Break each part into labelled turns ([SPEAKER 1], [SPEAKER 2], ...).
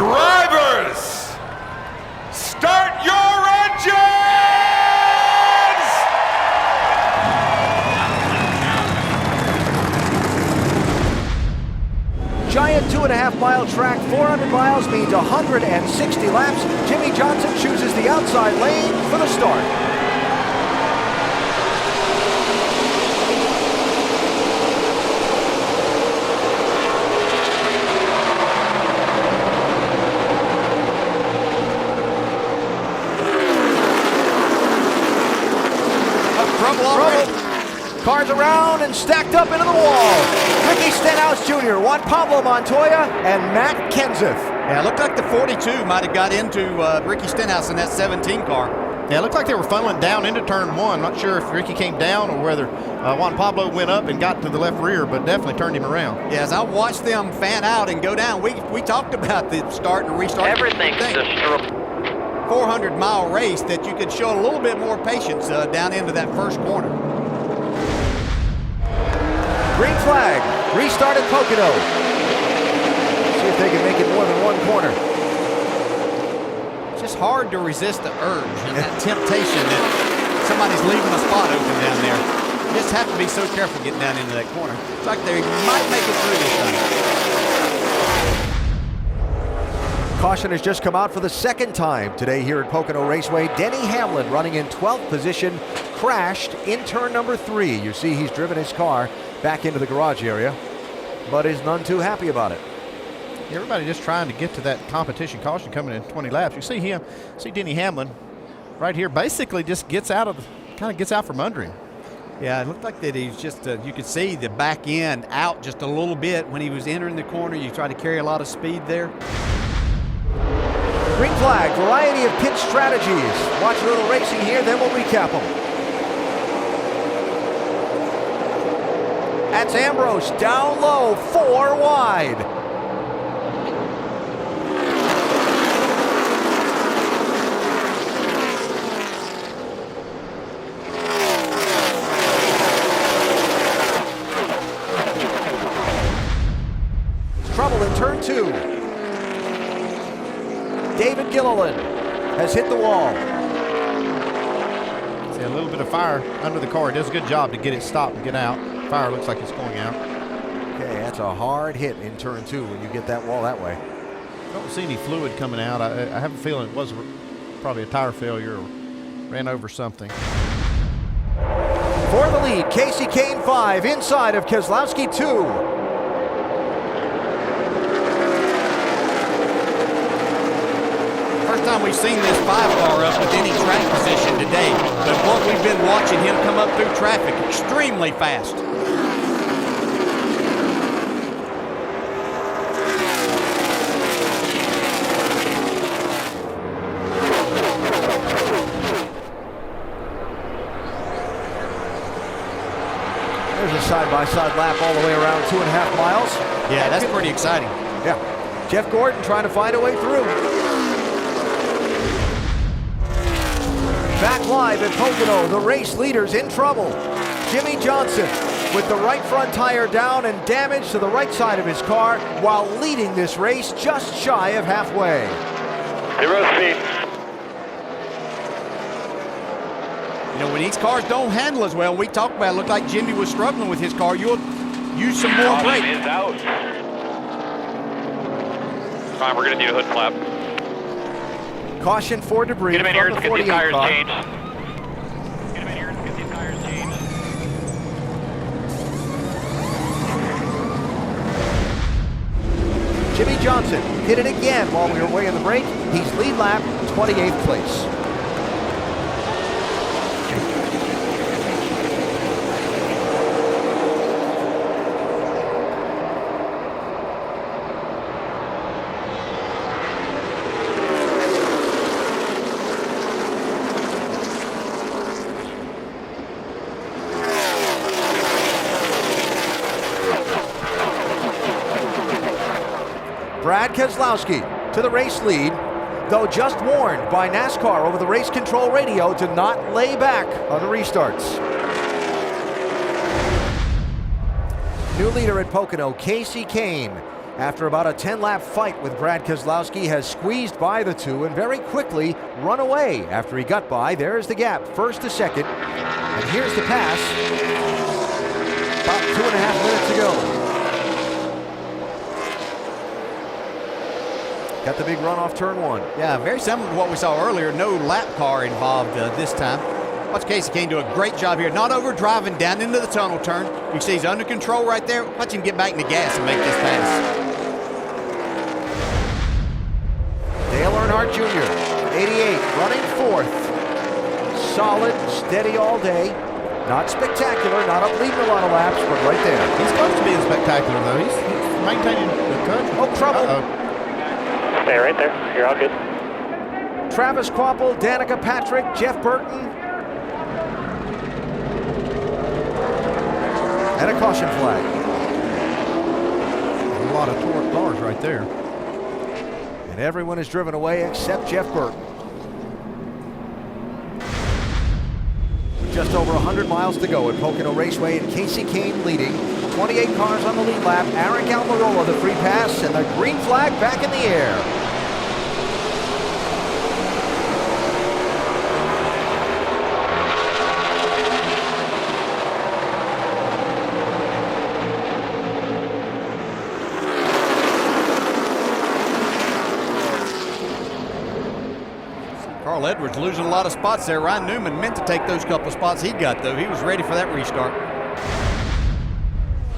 [SPEAKER 1] Drivers, start your engines!
[SPEAKER 2] Giant 2.5-mile track, 400 miles means 160 laps. Jimmy Johnson chooses the outside lane for the start. Cars around and stacked up into the wall. Ricky Stenhouse Jr., Juan Pablo Montoya, and Matt Kenseth.
[SPEAKER 3] Yeah, it looked like the 42 might have got into Ricky Stenhouse in that 17 car.
[SPEAKER 4] Yeah, it looked like they were funneling down into turn one. Not sure if Ricky came down or whether Juan Pablo went up and got to the left rear, but definitely turned him around.
[SPEAKER 3] Yeah, as I watched them fan out and go down, we talked about the start and restart.
[SPEAKER 5] Everything's destroyed.
[SPEAKER 3] 400-mile race that you could show a little bit more patience down into that first corner.
[SPEAKER 2] Green flag, restart at Pocono. See if they can make it more than one corner.
[SPEAKER 3] It's just hard to resist the urge and that temptation that somebody's leaving a spot open down there. You just have to be so careful getting down into that corner. It's like they might make it through this time.
[SPEAKER 2] Caution has just come out for the second time today here at Pocono Raceway. Denny Hamlin running in 12th position, crashed in turn number 3. You see he's driven his car back into the garage area, but is none too happy about it.
[SPEAKER 4] Everybody just trying to get to that competition caution coming in 20 laps. You see him, see Denny Hamlin right here, basically just gets out from under him.
[SPEAKER 3] Yeah, it looked like that he's just, you could see the back end out just a little bit when he was entering the corner. You try to carry a lot of speed there.
[SPEAKER 2] Green flag, variety of pit strategies. Watch a little racing here, then we'll recap them. That's Ambrose, down low, 4 wide. Trouble in turn 2. David Gilliland has hit the wall.
[SPEAKER 4] See a little bit of fire under the car. It does a good job to get it stopped and get out. Fire looks like it's going out.
[SPEAKER 2] Okay, that's a hard hit in turn 2 when you get that wall that way.
[SPEAKER 4] Don't see any fluid coming out. I have a feeling it was probably a tire failure or ran over something.
[SPEAKER 2] For the lead, Casey Kane 5, inside of Keselowski 2.
[SPEAKER 3] First time we've seen this 5-car up with any track position today, but what we've been watching him come up through traffic extremely fast.
[SPEAKER 2] There's a side-by-side lap all the way around 2.5 miles.
[SPEAKER 3] Yeah, that's pretty exciting.
[SPEAKER 2] Yeah. Jeff Gordon trying to find a way through. Back live at Pocono, the race leaders in trouble. Jimmy Johnson with the right front tire down and damage to the right side of his car while leading this race just shy of halfway.
[SPEAKER 5] 0 speed.
[SPEAKER 3] You know, when these cars don't handle as well, we talked about it, looked like Jimmy was struggling with his car. You'll use some more brake.
[SPEAKER 5] Is out. Fine, we're going to do a hood flap.
[SPEAKER 2] Caution for debris.
[SPEAKER 5] Get him in here,
[SPEAKER 2] from
[SPEAKER 5] let's
[SPEAKER 2] the
[SPEAKER 5] get these
[SPEAKER 2] 48
[SPEAKER 5] tires
[SPEAKER 2] car.
[SPEAKER 5] changed. Get him in here, let's get these tires changed.
[SPEAKER 2] Jimmy Johnson hit it again while we were away in the break. He's lead lap, 28th place. Brad Keselowski to the race lead, though just warned by NASCAR over the race control radio to not lay back on the restarts. New leader at Pocono, Casey Kane. after about a 10-lap fight with Brad Keselowski, has squeezed by the two and very quickly run away after he got by. There's the gap, first to second. And here's the pass. About 2.5 minutes to go. Got the big run off turn one.
[SPEAKER 3] Yeah, very similar to what we saw earlier. No lap car involved this time. Watch Kasey Kahne do a great job here. Not over driving down into the tunnel turn. You can see he's under control right there. Watch him get back in the gas and make this pass.
[SPEAKER 2] Dale Earnhardt Jr., 88, running fourth. Solid, steady all day. Not spectacular, not up leading a lot of laps, but right there.
[SPEAKER 4] He's close to being spectacular, though. He's maintaining the country.
[SPEAKER 2] Oh, trouble.
[SPEAKER 5] Stay right there. You're all good.
[SPEAKER 2] Travis Kvapil, Danica Patrick, Jeff Burton. And a caution flag.
[SPEAKER 4] A lot of torque cars right there.
[SPEAKER 2] And everyone is driven away except Jeff Burton. With just over 100 miles to go at Pocono Raceway, and Kasey Kahne leading. 28 cars on the lead lap. Eric Almirola the free pass, and the green flag back in the air.
[SPEAKER 3] Carl Edwards losing a lot of spots there. Ryan Newman meant to take those couple of spots he got, though. He was ready for that restart.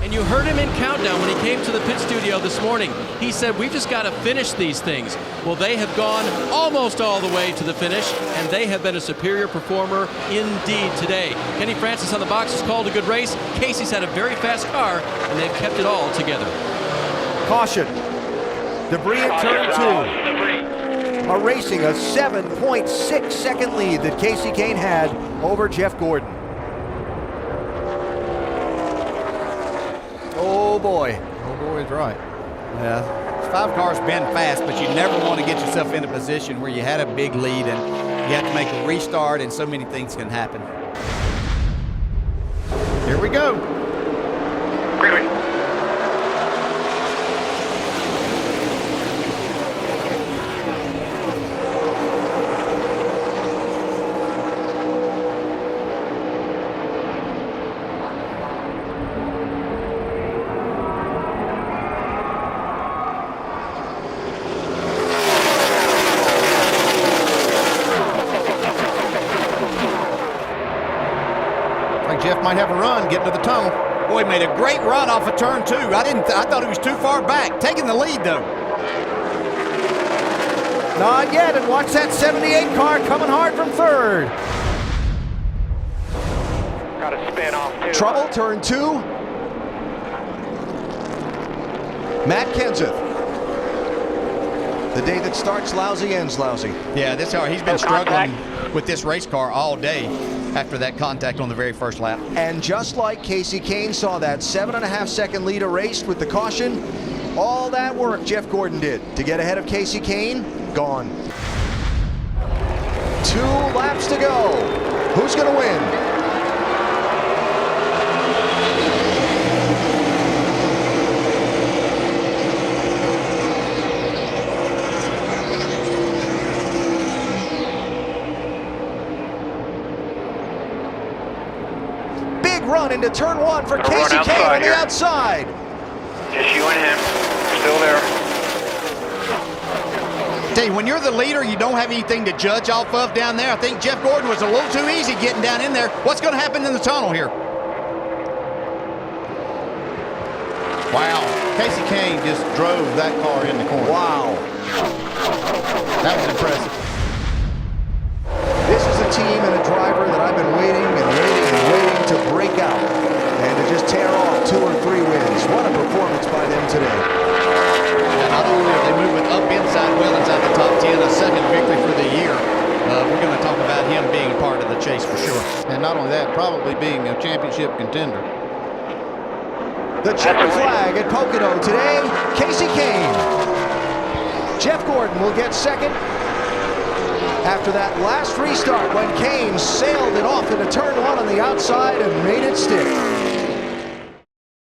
[SPEAKER 6] And you heard him in countdown when he came to the pit studio this morning. He said, we've just got to finish these things. Well, they have gone almost all the way to the finish, and they have been a superior performer indeed today. Kenny Francis on the box has called a good race. Casey's had a very fast car, and they've kept it all together.
[SPEAKER 2] Caution. Debris in turn two. Erasing a 7.6 second lead that Kasey Kahne had over Jeff Gordon. Oh boy.
[SPEAKER 4] Oh boy is right.
[SPEAKER 3] Yeah, 5 cars been fast, but you never want to get yourself in a position where you had a big lead and you have to make a restart, and so many things can happen.
[SPEAKER 4] Here we go.
[SPEAKER 5] Great.
[SPEAKER 4] Jeff might have a run getting to the tunnel.
[SPEAKER 3] Boy, he made a great run off of turn 2. I thought he was too far back. Taking the lead, though.
[SPEAKER 2] Not yet, and watch that 78 car coming hard from third.
[SPEAKER 5] Got to spin off too.
[SPEAKER 7] Trouble, turn 2. Matt Kenseth. The day that starts lousy ends lousy.
[SPEAKER 3] Yeah, this car, he's been struggling with this race car all day after that contact on the very first lap.
[SPEAKER 7] And just like Kasey Kahne saw that 7.5 second lead erased with the caution, all that work Jeff Gordon did to get ahead of Kasey Kahne, gone. 2 laps to go. Who's going to win? Run into turn 1 for Kasey Kahne on the outside.
[SPEAKER 5] Just you and him. Still there.
[SPEAKER 3] Tell you, when you're the leader, you don't have anything to judge off of down there. I think Jeff Gordon was a little too easy getting down in there. What's going to happen in the tunnel here?
[SPEAKER 4] Wow. Kasey Kahne just drove that car in the corner.
[SPEAKER 2] Wow.
[SPEAKER 4] That was impressive.
[SPEAKER 7] This is a team and a driver that I've been waiting to break out and to just tear off 2 or 3 wins. What a performance by them today.
[SPEAKER 3] And not only are they moving up well inside the top 10, a second victory for the year. We're going to talk about him being part of the chase for sure.
[SPEAKER 4] And not only that, probably being a championship contender.
[SPEAKER 7] The checkered flag at Pocono today, Kasey Kahne. Jeff Gordon will get second after that last restart when Kahne sailed it off into turn 1 on the outside and made it stick.